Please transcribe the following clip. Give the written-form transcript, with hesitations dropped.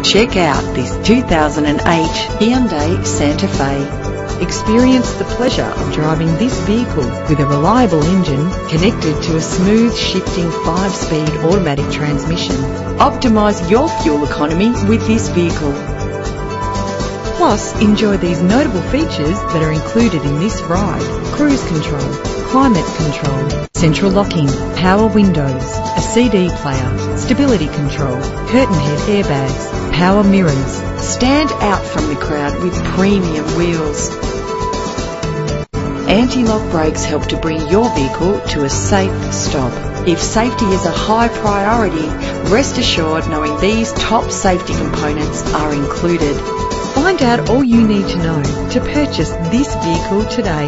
Check out this 2008 Hyundai Santa Fe. Experience the pleasure of driving this vehicle with a reliable engine connected to a smooth shifting 5-speed automatic transmission. Optimize your fuel economy with this vehicle. Plus, enjoy these notable features that are included in this ride: cruise control, climate control, central locking, power windows, a CD player, stability control, curtain head airbags, power mirrors. Stand out from the crowd with premium wheels. Anti-lock brakes help to bring your vehicle to a safe stop. If safety is a high priority, rest assured knowing these top safety components are included. Find out all you need to know to purchase this vehicle today.